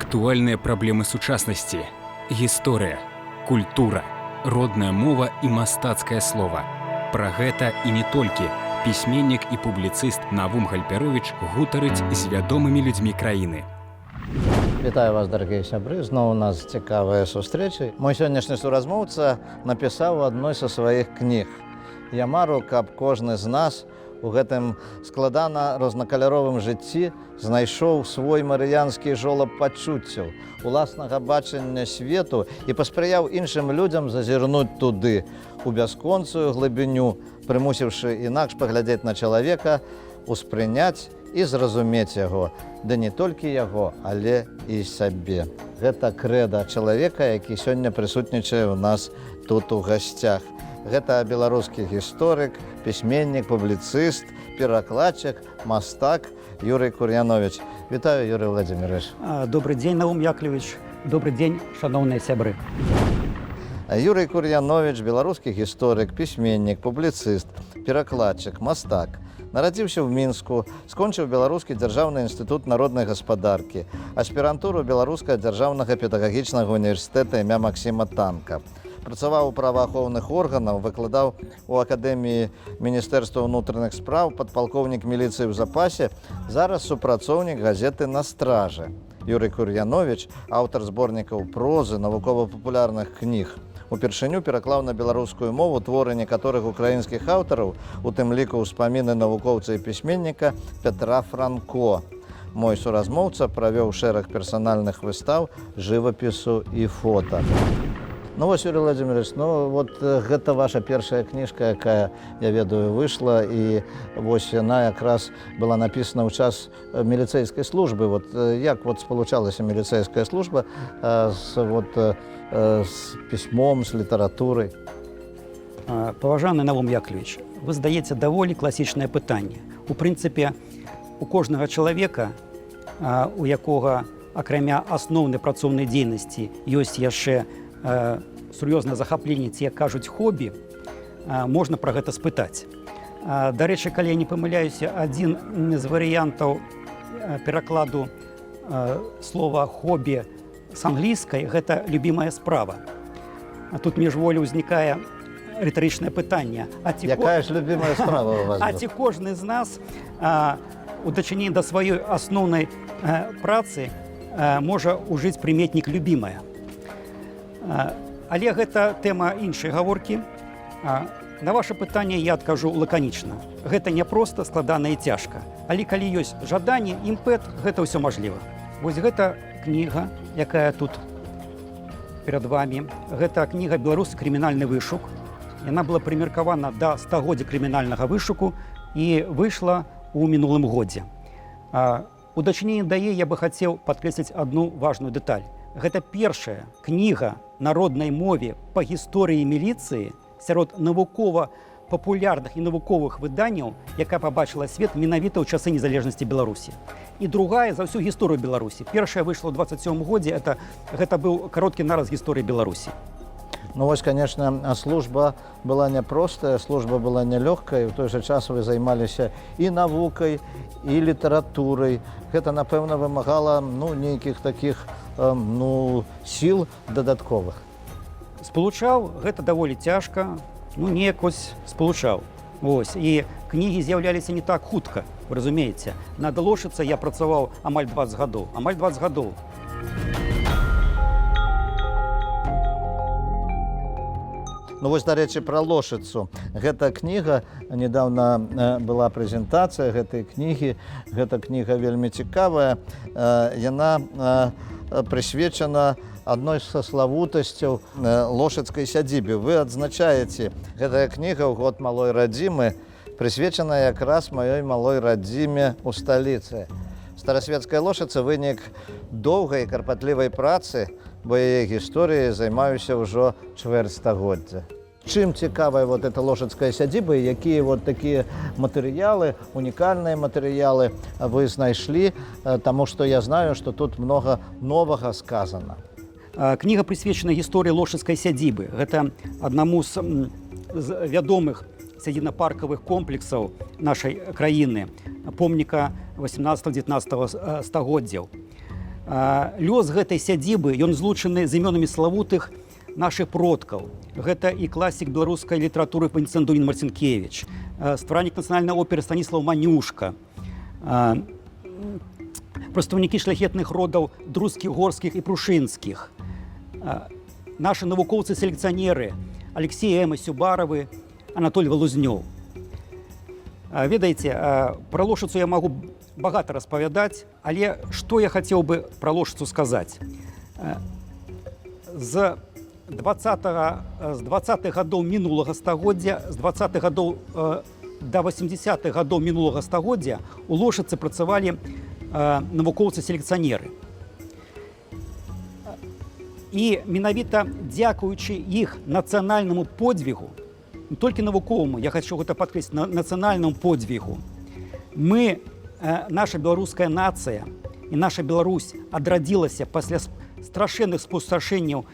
Актуальныя праблемы сучаснасці, гісторыя, культура, родная мова і мастацкае слова. Пра гэта і не толькі пісьменнік і публіцыст Навум Гальперовіч гутарыць з вядомымі людзьмі краіны. Вітаю вас, дарагія сябры, зноў у нас цікавыя сустрэчы. Мой сённяшні суразмоўца напісаў у адной са сваіх кніг. Я мару, каб кожны з нас у гэтым складана рознакаляровым жыцці знайшоў свой марыянскі жолаб пачуццяў, уласнага бачання свету і паспрыяў іншым людзям зазірнуць туды, у бясконцую глыбіню, прымусіўшы інакш паглядзець на чалавека, успрыняць і зразумець яго, да не толькі яго, але і сабе. Гэта крэда чалавека, які сёння прысутнічае ў нас тут у гасцях. Гэта беларускі гісторык, пісьменнік, публіцыст, перакладчык, мастак Юрый Кур'янович. Вітаю, Юрий Владимирович. Добрый день, Наум Яковлевич. Добрый день, шановные сябры. Юрий Кур'янович, беларускі гісторык, пісьменнік, публіцыст, перакладчык, мастак. Нарадзіўся ў Мінску, скончыў Беларускі дзяржаўны інстытут народнай гаспадаркі, аспірантуру Беларускага дзяржаўнага педагагічнага універсітэта імя Максіма Танка. Працаваў у праваахоўных органаў, выкладаў у Акадэміі Міністэрства ўнутраных спраў, падпалкоўнік міліцыі ў запасе, зараз супрацоўнік газеты «На страже». Юрий Кур'янович, аўтар зборнікаў прозы, навукова-папулярных кніг. Упершыню пераклаў на беларускую мову творы некаторых украінскіх аўтараў, у тым ліку ўспаміны навукоўца і пісьменніка Петра Франко. Мой суразмоўца правёў шэраг персанальных выстаў, жывапісу і фота. Ну вось, Юрий Владимирович, гэта ваша першая кніжка, якая, я ведаю, выйшла, і вось яна якраз была напісана ў час міліцэйскай службы. Як спалучалася міліцэйская служба з пісьмом, з літаратурай? Паважаны Навум Яковлевич, вы задаеце даволі класічнае пытанне. У прынцыпе, у кожнага чалавека, у якога, акрамя асноўнай працоўнай дзейнасці, ёсць яшчэ сур'ёзнае захапленне, ці, як кажуць, хобі, можна пра гэта спытаць. Дарэчы, калі я не памыляюся, адзін з варыянтаў перакладу слова «хобі» з англійскай – гэта «любімая справа». Тут міжволі ўзнікае рытарычнае пытанне. Якая ж любімая справа у вас? А ці кожны з нас у дачыненні да сваёй асноўнай працы можа ўжыць прыметнік «любімая». Але гэта тэма іншай гаворкі. На ваше пытанне я адкажу лаканічна. Гэта не проста, складана і цяжка. Але калі ёсць жаданне, імпэт, гэта ўсё мажліва. Вось гэта кніга, якая тут перад вами. Гэта кніга «Беларускі крымінальны вышук». Яна была прымеркавана да 100-годдзя крымінальнага вышуку і выйшла ў мінулым годзе. У дачыненні да яе я бы хацеў падкрэсліць адну важную дэталь. Гэта першая кніга на роднай мове па гісторыі міліцыі сярод навукова-папулярных і навуковых выданняў, якая пабачыла свет менавіта ў часы незалежнасці Беларусі. І другая за ўсю гісторыю Беларусі. Першая выйшла ў 27 годзе, гэта быў кароткі нараз гісторыі Беларусі. Ну вось, конечно, служба была няпростая, служба была нялёгкая, у той жа час вы займаліся і навукай, і літаратурай. Гэта, напэўна, вымагала нейкіх такіх сіл дадатковых. Спалучаў гэта даволі цяжка, неяк спалучаў. І кнігі з'яўляліся не так хутка, вы разумееце. Над Лошыцай я працаваў амаль 20 гадоў. Амаль 20 гадоў. Ну вось, дарэчы, пра Лошыцу. Гэта кніга, нядаўна была прэзентацыя гэтай кнігі. Гэта кніга вельмі цікавая. Яна прысвечана адной са славутасцяў лошыцкай сядзібе. Вы адзначаеце, гэтая кніга ў год малой радзімы прысвечана якраз маёй малой радзіме ў сталіцы. Старасветская Лошыца – вынік доўгай карпатлівай працы, бо яе гісторыяй займаюся ўжо чвэрць стагоддзя. Чым цікавая эта лошыцкая сядзіба і якія такія матэрыялы, унікальныя матэрыялы вы знайшлі, таму што я знаю, што тут многа новага сказана. Кніга прысвечана гісторыі лошыцкай сядзібы. Гэта аднаму з вядомых сядзібна-паркавых комплексаў нашай краіны, помніка 18-19 стагоддзяў. Лёс гэтай сядзібы, ён злучаны з імёнамі славутых наших продкаў. Гэта і класік беларускай літаратуры Венцыян Марцінкевіч, стваральнік нацыянальнай оперы Станіслав Манюшка, прадстаўнікі шляхетных родаў друцкіх, горскіх і прушынскіх, нашы навукоўцы-селекцыянеры Алексей Эма Сюбаравы, Анатоль Валузнёў. Ведаеце, пра Лошыцу я магу багата распавядаць, але што я хацеў бы пра Лошыцу сказаць. З 20-х гадоў мінулага стагоддзя, з 20-х гадоў да 80-х гадоў мінулага стагоддзя у Лошыцы працавалі навукоўцы-селекцыянеры. І менавіта дзякуючы іх нацыянальнаму подзвігу, не толькі навуковаму, я хочу гэта падкрэсліць, нацыянальнаму подзвігу, мы, наша беларуская нацыя і наша Беларусь адрадзілася пасля страшэнных спусташэнняў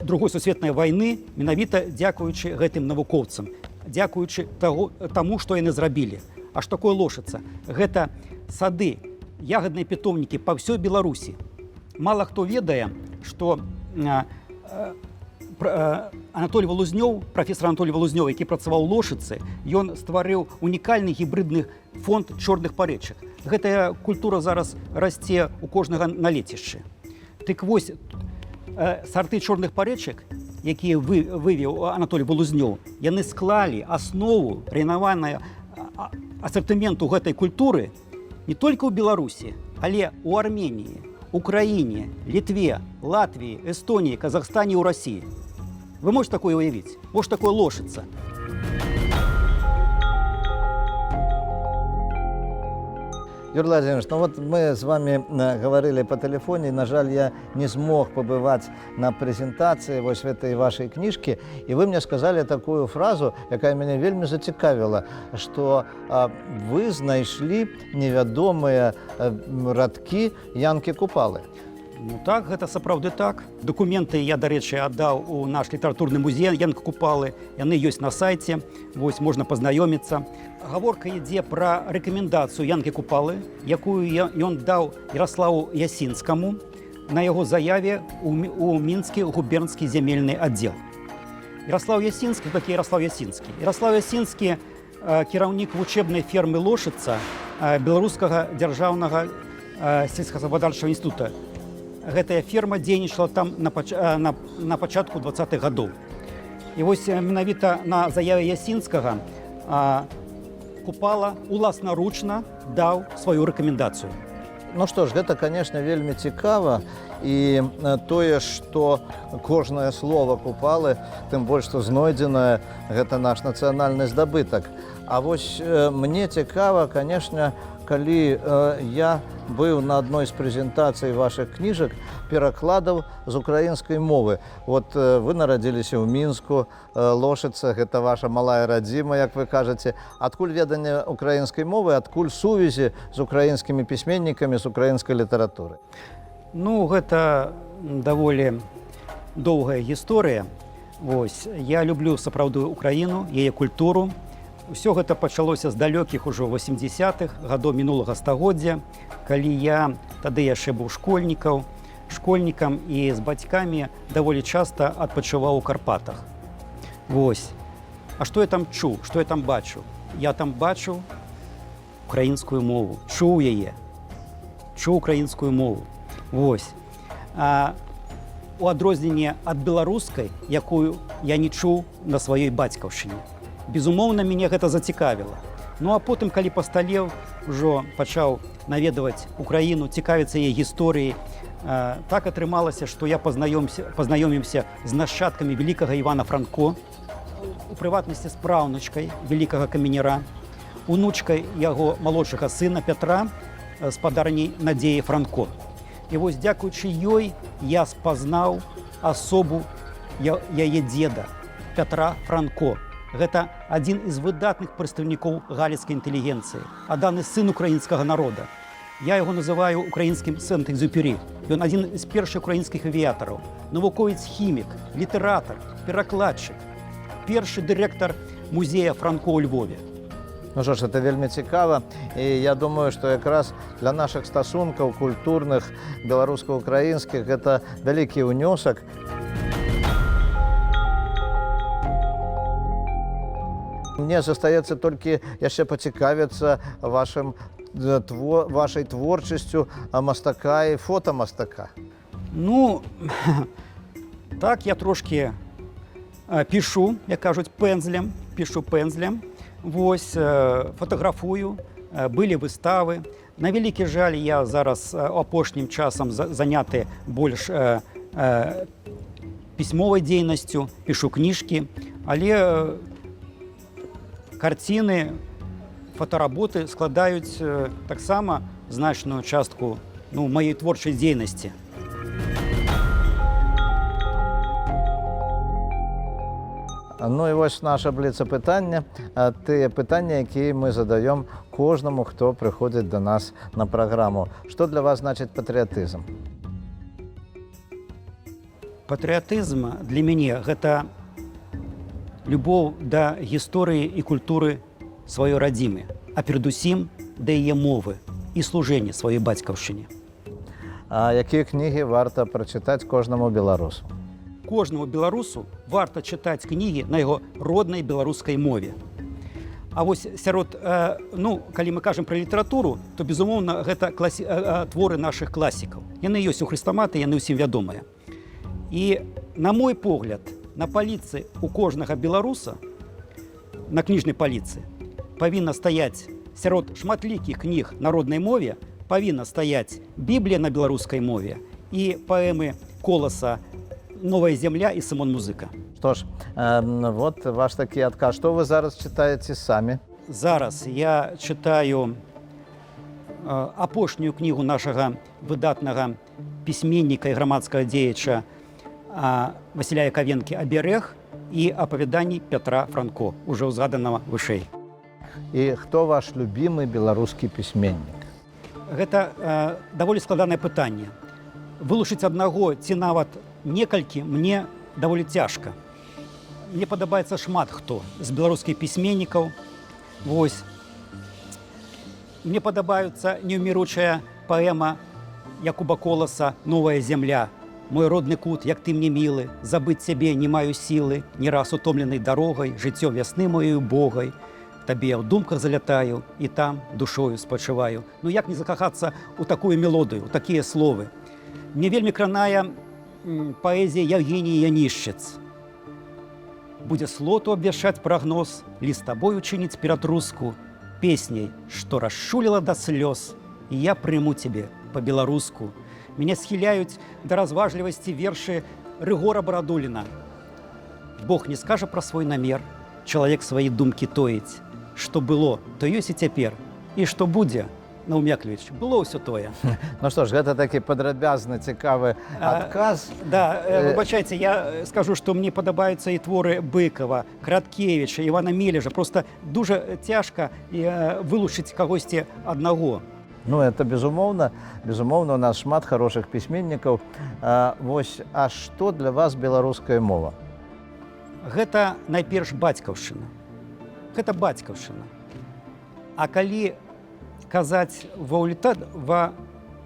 Другой сусветнай вайны менавіта дзякуючы гэтым навукоўцам, дзякуючы таму, што яны зрабілі. А што такое Лошыца? Гэта сады, ягадныя пітомнікі па ўсёй Беларусі. Мала хто ведае, што Анатоль Валузнёў, прафесор Анатоль Валузнёў, які працаваў у Лошыцы, ён стварыў унікальны гібридны фонд чорных парэчак. Гэтая культура зараз расце ў кожнага на лецішчы. Дык вось, сарты чорных парэчак, якія вывеў Анатоль Валузнёў, яны склалі аснову трэнаванага асартыменту гэтай культуры не толькі ў Беларусі, але ў Арменіі, Украіне, Літве, Латвіі, Эстоніі, Казахстане і ў Расіі. Вы можете такое уявіць? Вось такое Лошыца. Юрий Владимирович, ну вот мы с вами говорили по телефону, и, на жаль, я не смог побывать на презентации вот этой вашей книжки, и вы мне сказали такую фразу, якая меня вельми зацікавила, что вы знайшли невядомые радки Янки Купалы. Ну так, гэта сапраўды так. Дакументы я, дарэчы, аддаў у наш літаратурны музей Янка Купалы. Яны ёсць на сайце, вось можна пазнаёміцца. Гаворка ідзе пра рэкамендацыю Янкі Купалы, якую ён даў Яраславу Ясінскаму на яго заяве у Мінскі губернскі земельны аддзел. Яраслав Ясінскі, такі Яраслав Ясінскі. Яраслав Ясінскі кіраўнік вучэбнай фермы Лошыца Беларускага дзяржаўнага сельскагаспадарчага інстытута. Гэтая ферма дзейнічала там на пачатку 20-х гадоў. І вось менавіта на заяве Ясінскага Купала уласнаручна даў сваю рэкамендацыю. Ну што ж, гэта, конечно, вельмі цікава, і тое, што кожнае слово Купалы, тым больш, што знойдзенае, гэта наш нацыянальны здабытак. А вось мне цікава, конечно, калі я быў на адной з прэзентацый вашых кніжак перакладаў з украінскай мовы. Вот вы нарадзіліся ў Мінску, Лошыца, гэта ваша малая радзіма, як вы кажаце. Адкуль веданне украінскай мовы, адкуль сувязі з украінскімі пісьменнікамі, з украінскай літаратуры? Ну, гэта даволі доўгая гісторыя. Вось, я люблю сапраўдную Украіну, яе культуру. Усё гэта пачалося з далёкіх ужо 80-х гадоў мінулага стагоддзя, калі я тады яшчэ быў школьнікам і з бацькамі даволі часта адпачываў у Карпатах. Вось. А што я там чуў, што я там бачу? Я там бачыў украінскую мову, чуў яе, чуў украінскую мову. Вось. У адрозненне ад беларускай, якую я не чуў на сваёй бацькаўшчыне. Безумоўна, мяне гэта зацікавіла. Ну а потым, калі пасталеў, ужо пачаў наведаваць Украіну, цікавіцца яе гісторыяй, так атрымалася, што я пазнаёмімся з нашчадкамі вялікага Івана Франко, у прыватнасці з праўнучкай вялікага каменяра, унучкай яго малодшага сына Пятра, спадарняй Надзеі Франко. І вось дзякуючы ёй я спазнаў асобу яе дзеда Пятра Франко. Гэта адзін з выдатных прадстаўнікоў галіцкай інтэлігенцыі, адданы сын украінскага народа. Я яго называю украінскім Сент-Экзюпері. Ён адзін з першых украінскіх авіятараў, навуковец-хімік, літаратар, перакладчык, першы дырэктар музея Франко ў Львове. Ну що ж, це вельмі цікаво, і я думаю, що якраз для наших стосунків культурних, беларуска-українських, це великий унесок. Мне застаецца толькі яшчэ пацікавіцца вашай творчасцю мастака і фотамастака. Ну, так, я трошки пишу, як кажуть, пензлем, Вось, фотографую, былі выставы. На вялікі жаль, я зараз апошнім часам заняты больш пісьмовай дзейнасцю, пишу кніжкі, але карціны, фотоработы складаюць таксама значную частку маёй творчай дзейнасці. Ну і ось наше бліцапытанне, тыя пытанні, якія мы задаём кожнаму, хто прыходзіць да нас на праграму. Што для вас значыць патрыятызм? Патрыятызм для мяне гэта любоў да гісторыі і культуры сваёй радзімы, а перадусім да яе мовы і служэння сваёй бацькаўшчыне. А якія кнігі варта прачытаць кожнаму беларусу? Кожнаму беларусу варта чытаць кнігі на яго роднай беларускай мове. А вось сярод, калі мы кажам пра літаратуру, то, безумоўна, гэта творы нашых класікаў. Яны ёсць у хрэстаматы, яны ўсім вядомыя. І, на мой погляд, на паліцы у кожнага беларуса, на кніжнай паліцы, павінна стаяць сярод шматлікіх кніг на роднай мове, павінна стаяць Біблія на беларускай мове і паэмы Коласа «Новая земля» і Сымон Музыка. Што ж, вот ваш такі адказ. Што вы зараз чытаеце самі? Зараз я чытаю апошнюю кнігу нашага выдатнага пісьменніка і грамадскага дзеяча Васіля Якавенкі «Аберег» і апавяданні Пятра Франко, уже ўзгаданага вышэй. І хто ваш любімы беларускі пісьменнік? Гэта даволі складанае пытанне. Вылучыць аднаго ці нават некалькі мне даволі цяжка. Мне падабаецца шмат хто з беларускіх пісьменнікаў. Вось. Мне падабаюцца неўміручая паэма Якуба Коласа «Новая земля». Мой родны кут, як ты мне мілы, забыць цябе не маю сілы, не раз утомленай дарогай, жыццём вясны маёй убогай. Табе я ў думках залятаю і там душою спачываю. Ну як не закахацца ў такую мелодыю, у такія словы. Мне вельмі кранае паэзія Евгеніі Янішчыц. Будзе слоту абвяшчаць прагноз, ліст табою чыніць ператруску, песняй, што расшуліла да слёз, і я прыму цябе па-беларуску. Меня схіляюць да разважлівасці вершы Рыгора Барадуліна. Бог не скажа пра свой намер, чалавек свае думкі тоіць. Што было, то ёсць і цяпер. І што будзе, Наўмяклевіч, было ўсё тое. Ну што ж, гэта такі падрабязны, цікавы адказ. Да, выбачайце, я скажу, што мне падабаюцца і творы Быкова, Краткевіча, Івана Мележа. Просто дуже цяжка вылучыць кагосьці аднаго. Ну, это безумоўна. Безумоўна, у нас шмат хорошых пісьменнікаў. Вось, а што для вас беларуская мова? Гэта найперш бацькаўшчына. Гэта бацькаўшчына. А калі казаць ва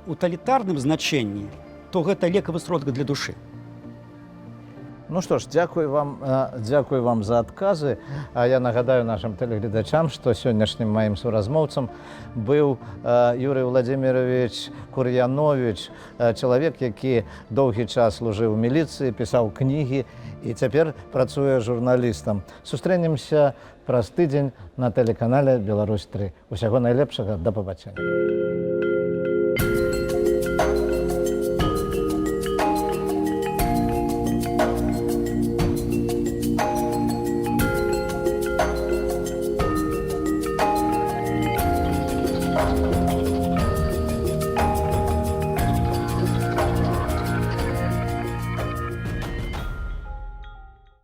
уталітарным значэнні, то гэта лекавы сродак для душы. Ну што ж, дзякую вам за адказы. Я нагадаю нашим тэлегледачам, што сённяшнім маім суразмоўцам быў Юрый Владимирович Кур'янович, чалавек, які доўгі час служыў у міліцыі, пісаў кнігі і цяпер працуе журналістам. Сустрэнемся праз тыдзень на тэлеканале «Беларусь 3». Усяго найлепшага, да пабачэння.